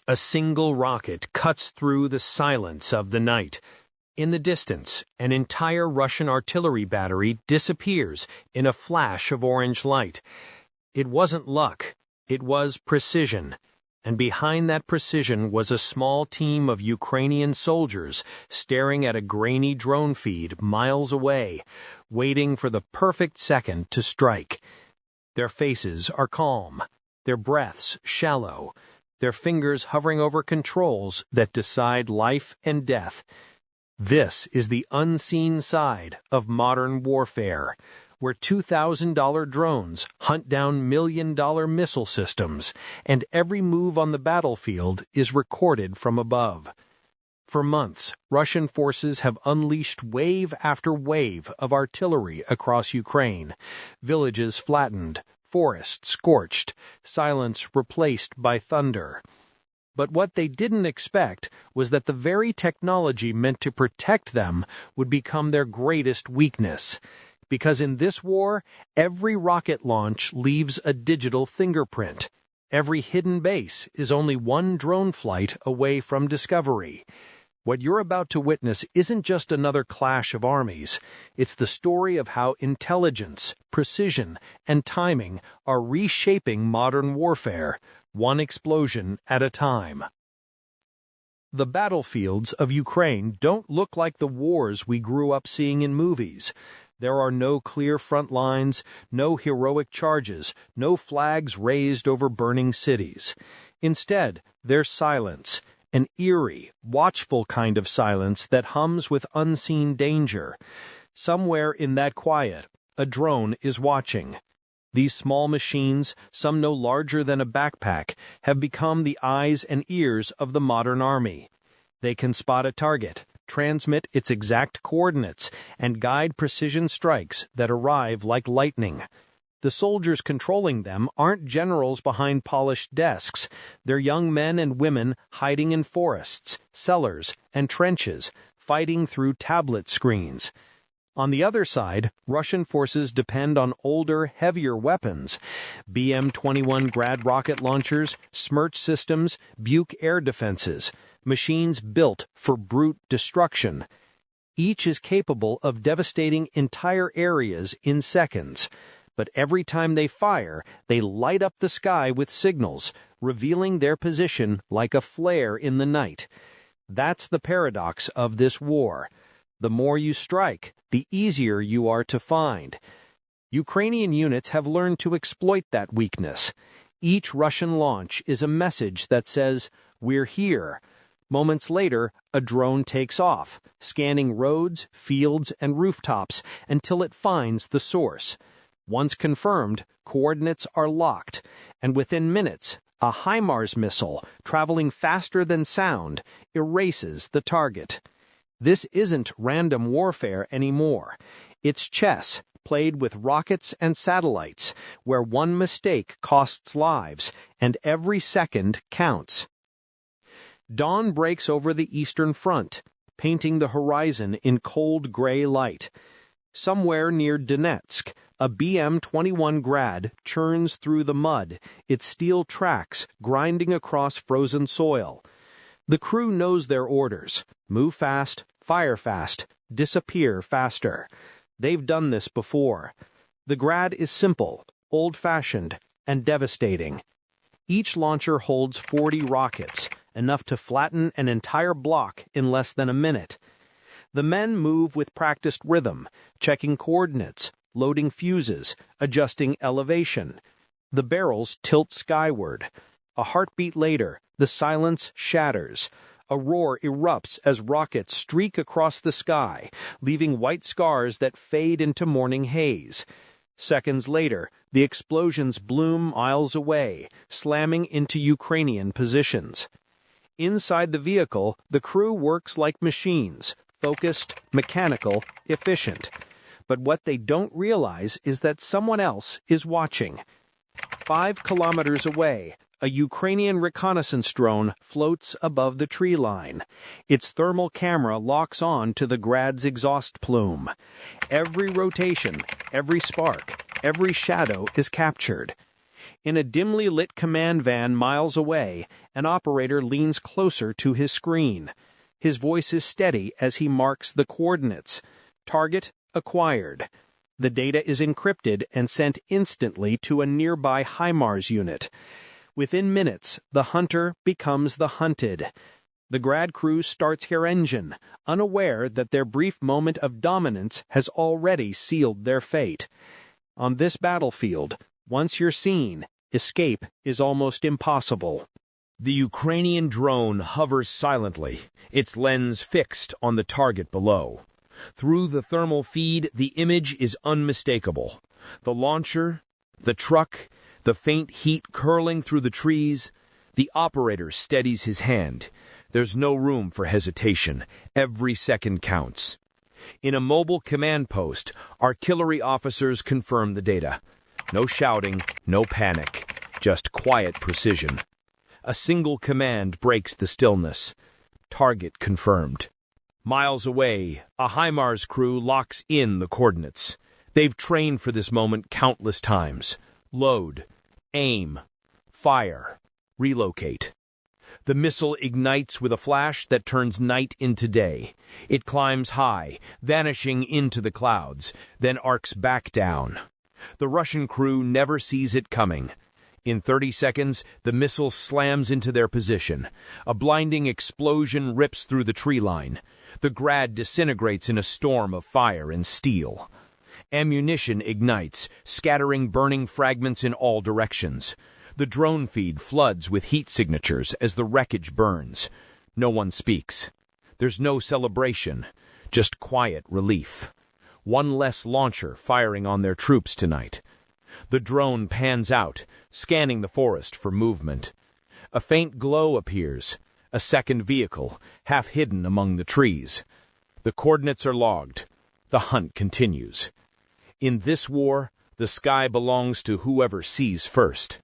A single rocket cuts through the silence of the night. In the distance, an entire Russian artillery battery disappears in a flash of orange light. It wasn't luck, it was precision. And behind that precision was a small team of Ukrainian soldiers staring at a grainy drone feed miles away, waiting for the perfect second to strike. Their faces are calm, their breaths shallow, their fingers hovering over controls that decide life and death. This is the unseen side of modern warfare, where $2,000 drones hunt down million-dollar missile systems, and every move on the battlefield is recorded from above. For months, Russian forces have unleashed wave after wave of artillery across Ukraine, villages flattened, forests scorched, silence replaced by thunder. But what they didn't expect was that the very technology meant to protect them would become their greatest weakness. Because in this war, every rocket launch leaves a digital fingerprint. Every hidden base is only one drone flight away from discovery. What you're about to witness isn't just another clash of armies. It's the story of how intelligence, precision, and timing are reshaping modern warfare, one explosion at a time. The battlefields of Ukraine don't look like the wars we grew up seeing in movies. There are no clear front lines, no heroic charges, no flags raised over burning cities. Instead, there's silence. An eerie, watchful kind of silence that hums with unseen danger. Somewhere in that quiet, a drone is watching. These small machines, some no larger than a backpack, have become the eyes and ears of the modern army. They can spot a target, transmit its exact coordinates, and guide precision strikes that arrive like lightning. The soldiers controlling them aren't generals behind polished desks. They're young men and women hiding in forests, cellars, and trenches, fighting through tablet screens. On the other side, Russian forces depend on older, heavier weapons: BM-21 Grad rocket launchers, Smerch systems, Buk air defenses, machines built for brute destruction. Each is capable of devastating entire areas in seconds. But every time they fire, they light up the sky with signals, revealing their position like a flare in the night. That's the paradox of this war. The more you strike, the easier you are to find. Ukrainian units have learned to exploit that weakness. Each Russian launch is a message that says, "We're here." Moments later, a drone takes off, scanning roads, fields, and rooftops until it finds the source. Once confirmed, coordinates are locked, and within minutes, a HIMARS missile, traveling faster than sound, erases the target. This isn't random warfare anymore. It's chess, played with rockets and satellites, where one mistake costs lives, and every second counts. Dawn breaks over the Eastern Front, painting the horizon in cold gray light. Somewhere near Donetsk, a BM-21 Grad churns through the mud, its steel tracks grinding across frozen soil. The crew knows their orders: move fast, fire fast, disappear faster. They've done this before. The Grad is simple, old-fashioned, and devastating. Each launcher holds 40 rockets, enough to flatten an entire block in less than a minute. The men move with practiced rhythm, checking coordinates, loading fuses, adjusting elevation. The barrels tilt skyward. A heartbeat later, the silence shatters. A roar erupts as rockets streak across the sky, leaving white scars that fade into morning haze. Seconds later, the explosions bloom miles away, slamming into Ukrainian positions. Inside the vehicle, the crew works like machines, focused, mechanical, efficient. But what they don't realize is that someone else is watching. 5 kilometers away, a Ukrainian reconnaissance drone floats above the tree line. Its thermal camera locks on to the Grad's exhaust plume. Every rotation, every spark, every shadow is captured. In a dimly lit command van miles away, an operator leans closer to his screen. His voice is steady as he marks the coordinates. Target acquired. The data is encrypted and sent instantly to a nearby HIMARS unit. Within minutes, the hunter becomes the hunted. The grad crew starts her engine, unaware that their brief moment of dominance has already sealed their fate. On this battlefield, once you're seen, escape is almost impossible. The Ukrainian drone hovers silently, its lens fixed on the target below. Through the thermal feed, the image is unmistakable. The launcher, the truck, the faint heat curling through the trees. The operator steadies his hand. There's no room for hesitation. Every second counts. In a mobile command post, artillery officers confirm the data. No shouting, no panic, just quiet precision. A single command breaks the stillness. Target confirmed. Miles away, a HIMARS crew locks in the coordinates. They've trained for this moment countless times. Load, aim, fire, relocate. The missile ignites with a flash that turns night into day. It climbs high, vanishing into the clouds, then arcs back down. The Russian crew never sees it coming. In 30 seconds, the missile slams into their position. A blinding explosion rips through the tree line. The Grad disintegrates in a storm of fire and steel. Ammunition ignites, scattering burning fragments in all directions. The drone feed floods with heat signatures as the wreckage burns. No one speaks. There's no celebration, just quiet relief. One less launcher firing on their troops tonight. The drone pans out, scanning the forest for movement. A faint glow appears, a second vehicle, half hidden among the trees. The coordinates are logged. The hunt continues. In this war, the sky belongs to whoever sees first.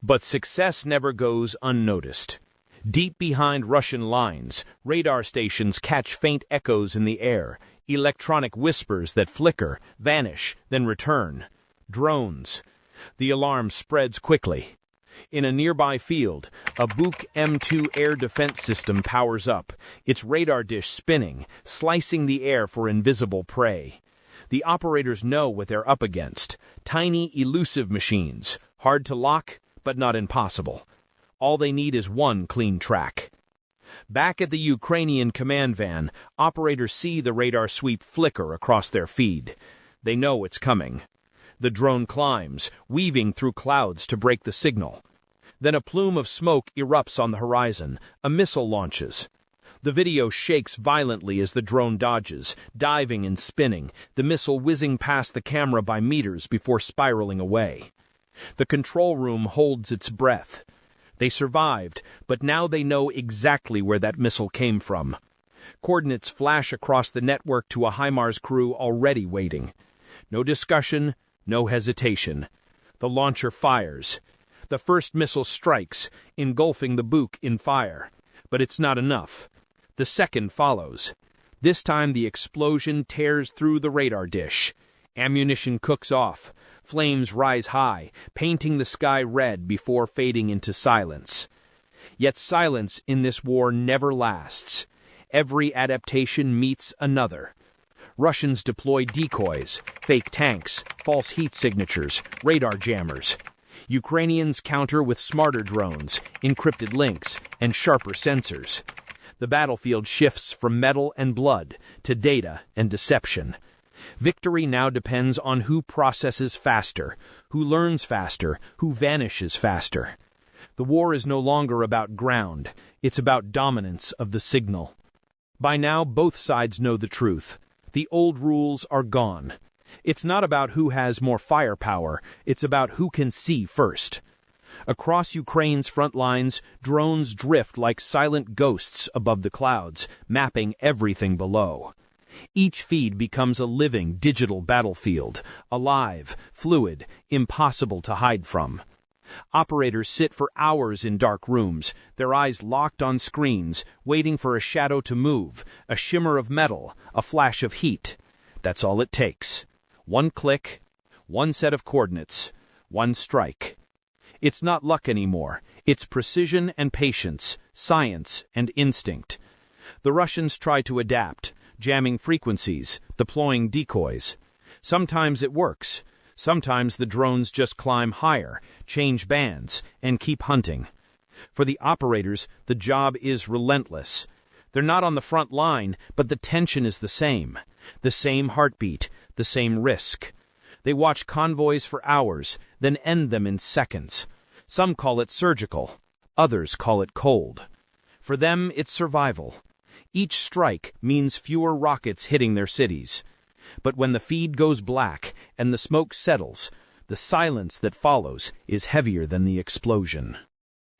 But success never goes unnoticed. Deep behind Russian lines, radar stations catch faint echoes in the air, electronic whispers that flicker, vanish, then return. Drones. The alarm spreads quickly. In a nearby field, a Buk M2 air defense system powers up, its radar dish spinning, slicing the air for invisible prey. The operators know what they're up against. Tiny, elusive machines, hard to lock, but not impossible. All they need is one clean track. Back at the Ukrainian command van, operators see the radar sweep flicker across their feed. They know it's coming. The drone climbs, weaving through clouds to break the signal. Then a plume of smoke erupts on the horizon. A missile launches. The video shakes violently as the drone dodges, diving and spinning, the missile whizzing past the camera by meters before spiraling away. The control room holds its breath. They survived, but now they know exactly where that missile came from. Coordinates flash across the network to a HIMARS crew already waiting. No discussion, no hesitation. The launcher fires. The first missile strikes, engulfing the Buk in fire. But it's not enough. The second follows. This time the explosion tears through the radar dish. Ammunition cooks off. Flames rise high, painting the sky red before fading into silence. Yet silence in this war never lasts. Every adaptation meets another. Russians deploy decoys, fake tanks, false heat signatures, radar jammers. Ukrainians counter with smarter drones, encrypted links, and sharper sensors. The battlefield shifts from metal and blood to data and deception. Victory now depends on who processes faster, who learns faster, who vanishes faster. The war is no longer about ground, it's about dominance of the signal. By now, both sides know the truth. The old rules are gone. It's not about who has more firepower, it's about who can see first. Across Ukraine's front lines, drones drift like silent ghosts above the clouds, mapping everything below. Each feed becomes a living digital battlefield, alive, fluid, impossible to hide from. Operators sit for hours in dark rooms, their eyes locked on screens, waiting for a shadow to move, a shimmer of metal, a flash of heat. That's all it takes. One click, one set of coordinates, one strike. It's not luck anymore. It's precision and patience, science and instinct. The Russians try to adapt, jamming frequencies, deploying decoys. Sometimes it works. Sometimes the drones just climb higher, change bands, and keep hunting. For the operators, the job is relentless. They're not on the front line, but the tension is the same. The same heartbeat, the same risk. They watch convoys for hours, then end them in seconds. Some call it surgical. Others call it cold. For them, it's survival. Each strike means fewer rockets hitting their cities. But when the feed goes black and the smoke settles, the silence that follows is heavier than the explosion.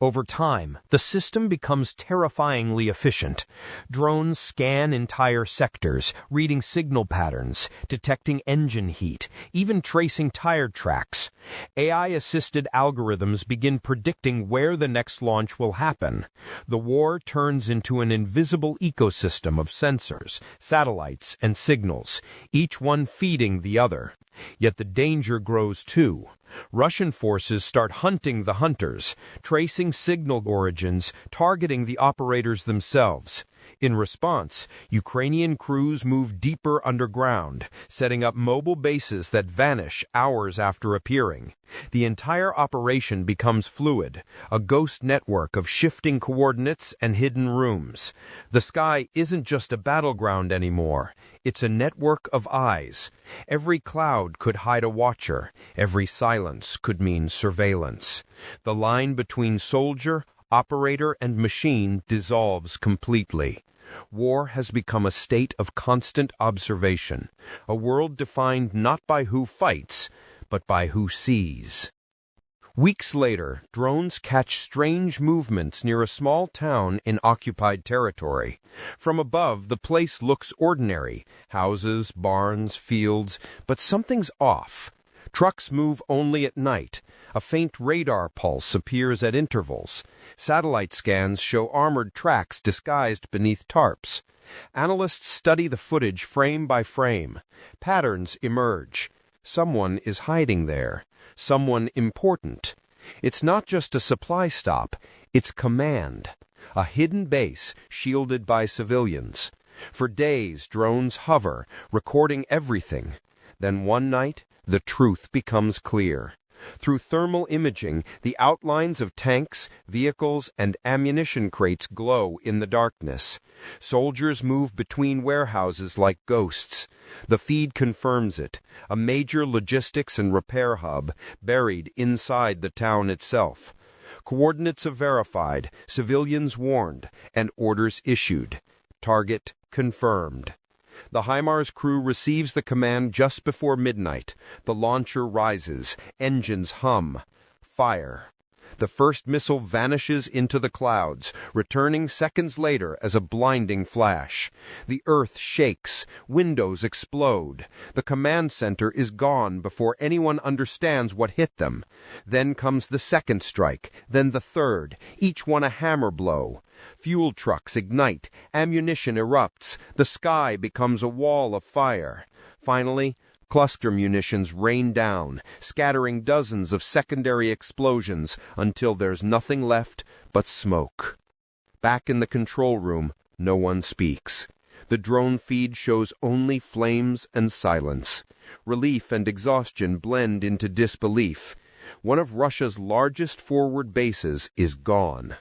Over time, the system becomes terrifyingly efficient. Drones scan entire sectors, reading signal patterns, detecting engine heat, even tracing tire tracks. AI-assisted algorithms begin predicting where the next launch will happen. The war turns into an invisible ecosystem of sensors, satellites, and signals, each one feeding the other. Yet the danger grows too. Russian forces start hunting the hunters, tracing signal origins, targeting the operators themselves. In response, Ukrainian crews move deeper underground, setting up mobile bases that vanish hours after appearing. The entire operation becomes fluid, a ghost network of shifting coordinates and hidden rooms. The sky isn't just a battleground anymore. It's a network of eyes. Every cloud could hide a watcher. Every silence could mean surveillance. The line between soldier, operator, and machine dissolves completely. War has become a state of constant observation, a world defined not by who fights, but by who sees. Weeks later, drones catch strange movements near a small town in occupied territory. From above, the place looks ordinary: houses, barns, fields, but something's off. Trucks move only at night. A faint radar pulse appears at intervals. Satellite scans show armored tracks disguised beneath tarps. Analysts study the footage frame by frame. Patterns emerge. Someone is hiding there. Someone important. It's not just a supply stop, it's command. A hidden base shielded by civilians. For days, drones hover, recording everything. Then one night, the truth becomes clear. Through thermal imaging, the outlines of tanks, vehicles, and ammunition crates glow in the darkness. Soldiers move between warehouses like ghosts. The feed confirms it, a major logistics and repair hub buried inside the town itself. Coordinates are verified, civilians warned, and orders issued. Target confirmed. The HIMARS crew receives the command just before midnight. The launcher rises, engines hum. Fire. The first missile vanishes into the clouds, returning seconds later as a blinding flash. The earth shakes, windows explode. The command center is gone before anyone understands what hit them. Then comes the second strike, then the third, each one a hammer blow. Fuel trucks ignite, ammunition erupts, the sky becomes a wall of fire. Finally, cluster munitions rain down, scattering dozens of secondary explosions until there's nothing left but smoke. Back in the control room, no one speaks. The drone feed shows only flames and silence. Relief and exhaustion blend into disbelief. One of Russia's largest forward bases is gone.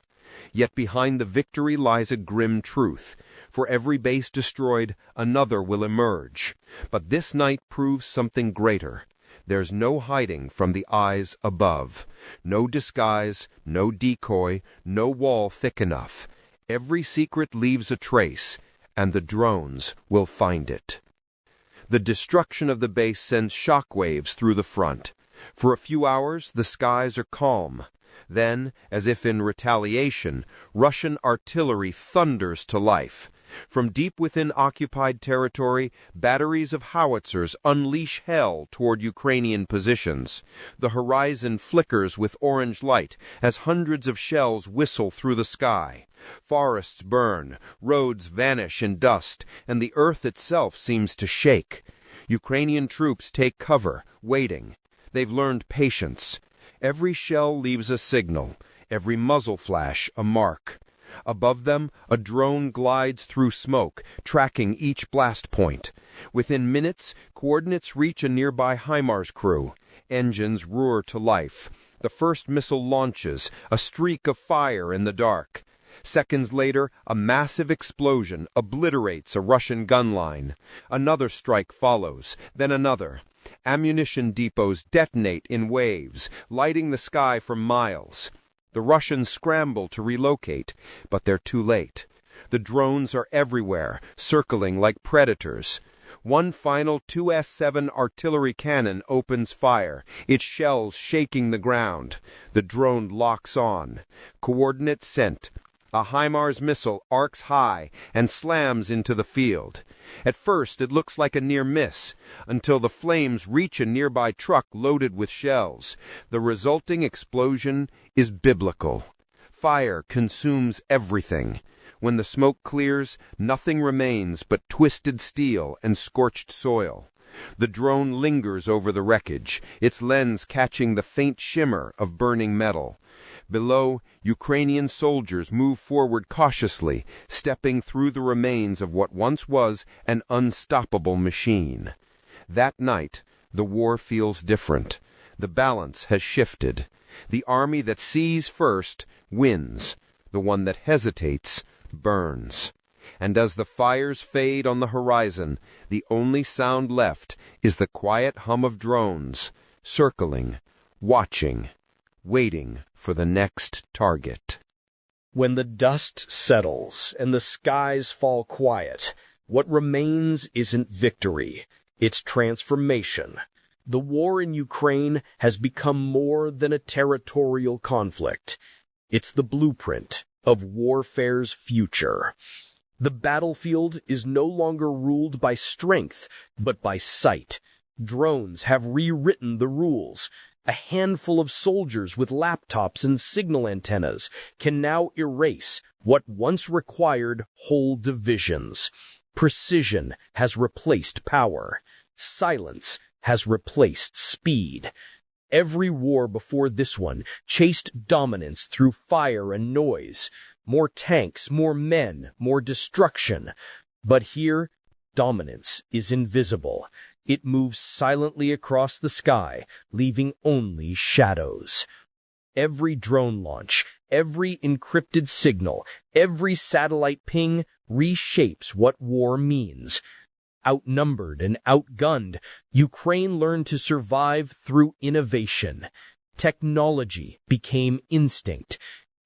Yet behind the victory lies a grim truth. For every base destroyed, another will emerge. But this night proves something greater. There's no hiding from the eyes above. No disguise, no decoy, no wall thick enough. Every secret leaves a trace, and the drones will find it. The destruction of the base sends shockwaves through the front. For a few hours, the skies are calm. Then, as if in retaliation, Russian artillery thunders to life. From deep within occupied territory, batteries of howitzers unleash hell toward Ukrainian positions. The horizon flickers with orange light as hundreds of shells whistle through the sky. Forests burn, roads vanish in dust, and the earth itself seems to shake. Ukrainian troops take cover, waiting. They've learned patience. Every shell leaves a signal, every muzzle flash a mark. Above them, a drone glides through smoke, tracking each blast point. Within minutes, coordinates reach a nearby HIMARS crew. Engines roar to life. The first missile launches, a streak of fire in the dark. Seconds later, a massive explosion obliterates a Russian gun line. Another strike follows, then another. Ammunition depots detonate in waves, lighting the sky for miles. The Russians scramble to relocate, but they're too late. The drones are everywhere, circling like predators. One final 2S-7 artillery cannon opens fire, its shells shaking the ground. The drone locks on. Coordinates sent. A HIMARS missile arcs high and slams into the field. At first, it looks like a near miss, until the flames reach a nearby truck loaded with shells. The resulting explosion is biblical. Fire consumes everything. When the smoke clears, nothing remains but twisted steel and scorched soil. The drone lingers over the wreckage, its lens catching the faint shimmer of burning metal. Below, Ukrainian soldiers move forward cautiously, stepping through the remains of what once was an unstoppable machine. That night, the war feels different. The balance has shifted. The army that sees first wins. The one that hesitates burns. And as the fires fade on the horizon, the only sound left is the quiet hum of drones, circling, watching, waiting for the next target. When the dust settles and the skies fall quiet, what remains isn't victory, it's transformation. The war in Ukraine has become more than a territorial conflict. It's the blueprint of warfare's future. The battlefield is no longer ruled by strength, but by sight. Drones have rewritten the rules. A handful of soldiers with laptops and signal antennas can now erase what once required whole divisions. Precision has replaced power. Silence has replaced speed. Every war before this one chased dominance through fire and noise. More tanks, more men, more destruction. But here, dominance is invisible. It moves silently across the sky, leaving only shadows. Every drone launch, every encrypted signal, every satellite ping reshapes what war means. Outnumbered and outgunned, Ukraine learned to survive through innovation. Technology became instinct.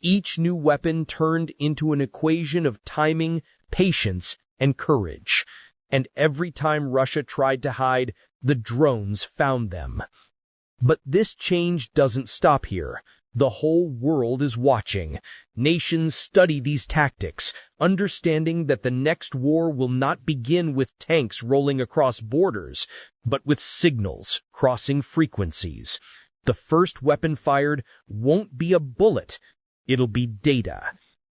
Each new weapon turned into an equation of timing, patience, and courage. And every time Russia tried to hide, the drones found them. But this change doesn't stop here. The whole world is watching. Nations study these tactics, understanding that the next war will not begin with tanks rolling across borders, but with signals crossing frequencies. The first weapon fired won't be a bullet. It'll be data.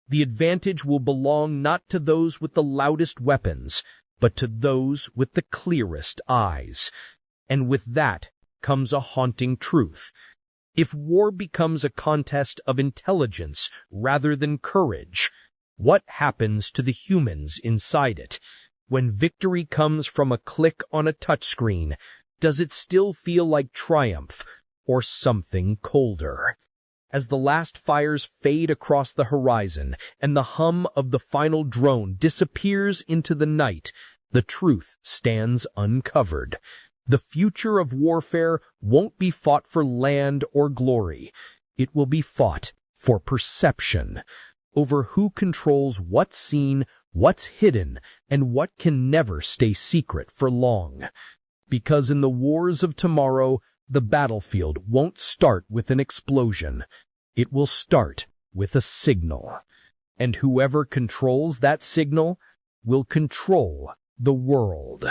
The advantage will belong not to those with the loudest weapons, but to those with the clearest eyes. And with that comes a haunting truth. If war becomes a contest of intelligence rather than courage, what happens to the humans inside it? When victory comes from a click on a touchscreen, does it still feel like triumph or something colder? As the last fires fade across the horizon and the hum of the final drone disappears into the night, the truth stands uncovered. The future of warfare won't be fought for land or glory. It will be fought for perception, over who controls what's seen, what's hidden, and what can never stay secret for long. Because in the wars of tomorrow, the battlefield won't start with an explosion. It will start with a signal. And whoever controls that signal will control the world.